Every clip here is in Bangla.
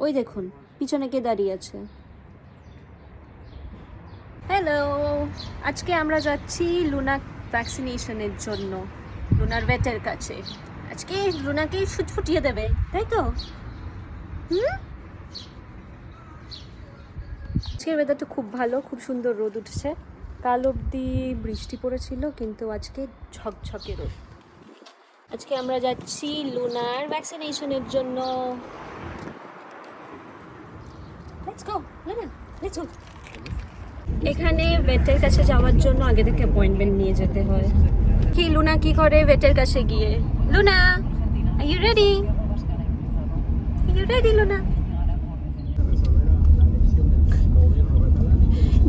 ওই দেখুন পিছনে কে দাঁড়িয়ে আছে। হ্যালো, আজকে আমরা যাচ্ছি লুনা ভ্যাকসিনেশনের জন্য লুনার ভেটের কাছে। আজকে লুনাকে ফুটিয়ে দেবে, তাই তো? আজকের ওয়েদারটা খুব ভালো, খুব সুন্দর রোদ উঠছে। কাল অবধি বৃষ্টি পড়েছিল, কিন্তু আজকে ঝকঝকে রোদ। আজকে আমরা যাচ্ছি লুনার ভ্যাকসিনেশনের জন্য। Let's go Luna, let's go. এখানে ভেটের কাছে যাওয়ার জন্য আগে থেকে অ্যাপয়েন্টমেন্ট নিয়ে যেতে হয়। কি লুনা কি করে ভেটের কাছে গিয়ে? Luna, are you ready? You ready Luna?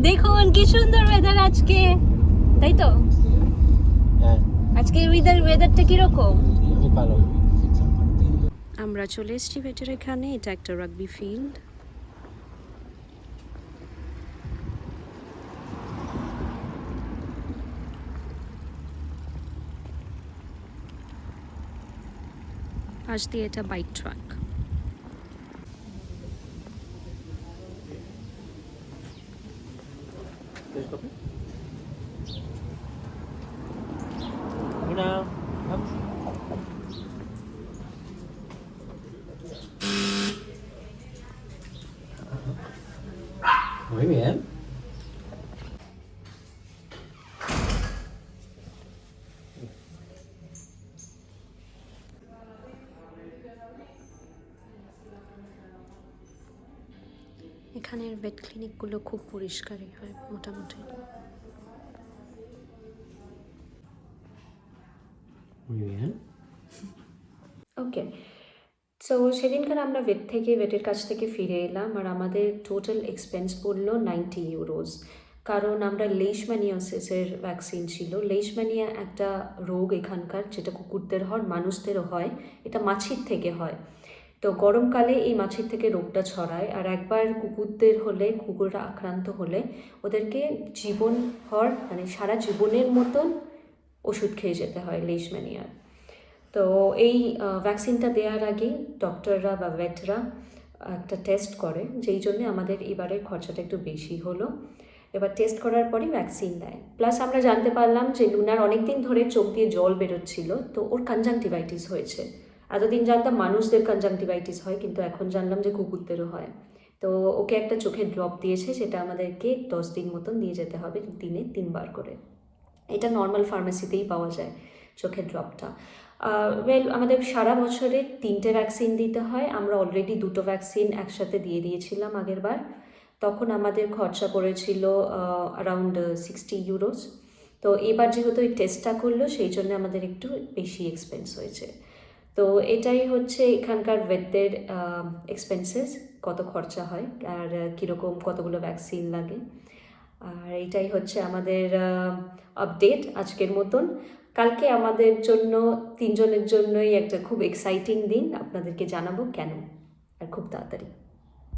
দেখুন কি সুন্দর ওয়েদার আজকে, তাই তো? হ্যাঁ, আজকে ওয়েদারটা কিরকম? খুব ভালো। আমরা চলে এসেছি ভেটের এখানে। এটা একটা রাগবি ফিল্ড। পাশ দিয়ে এটা bike truck. Una, vamos. Muy bien. এখানের ভেট ক্লিনিকগুলো খুব পরিষ্কারই হয় মোটামুটি। Muy bien. ওকে, সো সেদিনকার আমরা ভেটের কাছ থেকে ফিরে এলাম, আর আমাদের টোটাল এক্সপেন্স পড়লো 90 ইউরোজ। কারণ আমরা লেইশম্যানিয়াসিসের ভ্যাকসিন ছিল। লেইশম্যানিয়া একটা রোগ এখানকার, যেটা কুকুরদের হয়, মানুষদেরও হয়। এটা মাছির থেকে হয়। তো গরমকালে এই মাছির থেকে রোগটা ছড়ায়, আর একবার কুকুরদের হলে, কুকুররা আক্রান্ত হলে ওদেরকে জীবনভর, মানে সারা জীবনের মতন ওষুধ খেয়ে যেতে হয় লেইশম্যানিয়ার। তো এই ভ্যাকসিনটা দেওয়ার আগে ডক্টররা বা ভেটরা একটা টেস্ট করে, যেই জন্যে আমাদের এবারের খরচাটা একটু বেশি হলো। এবার টেস্ট করার পরই ভ্যাকসিন দেয়। প্লাস আমরা জানতে পারলাম যে লুনার অনেক দিন ধরে চোখ দিয়ে জল বেরোচ্ছিল, তো ওর কনজাংটিভাইটিস হয়েছে। এতদিন জানতাম মানুষদের কনজাংটিভাইটিস হয়, কিন্তু এখন জানলাম যে কুকুরদেরও হয়। তো ওকে একটা চোখের ড্রপ দিয়েছে, সেটা আমাদেরকে 10 দিন মতন দিয়ে যেতে হবে, দিনে 3 বার করে। এটা নর্মাল ফার্মেসিতেই পাওয়া যায় চোখের ড্রপটা। আমাদের সারা বছরে 3টে ভ্যাকসিন দিতে হয়। আমরা অলরেডি 2টো ভ্যাকসিন একসাথে দিয়ে দিয়েছিলাম আগের বার। তখন আমাদের খরচা পড়েছিল অ্যারাউন্ড 60 ইউরোস। তো এবার যেহেতু এই টেস্টটা করলো, সেই জন্য আমাদের একটু বেশি এক্সপেন্স হয়েছে। তো এটাই হচ্ছে এখানকার ভেটদের এক্সপেন্সেস, কত খরচা হয় আর কীরকম কতগুলো ভ্যাকসিন লাগে। আর এইটাই হচ্ছে আমাদের আপডেট আজকের মতন। কালকে আমাদের জন্য, 3জনের জন্যই একটা খুব এক্সাইটিং দিন, আপনাদেরকে জানাবো কেন, আর খুব তাড়াতাড়ি।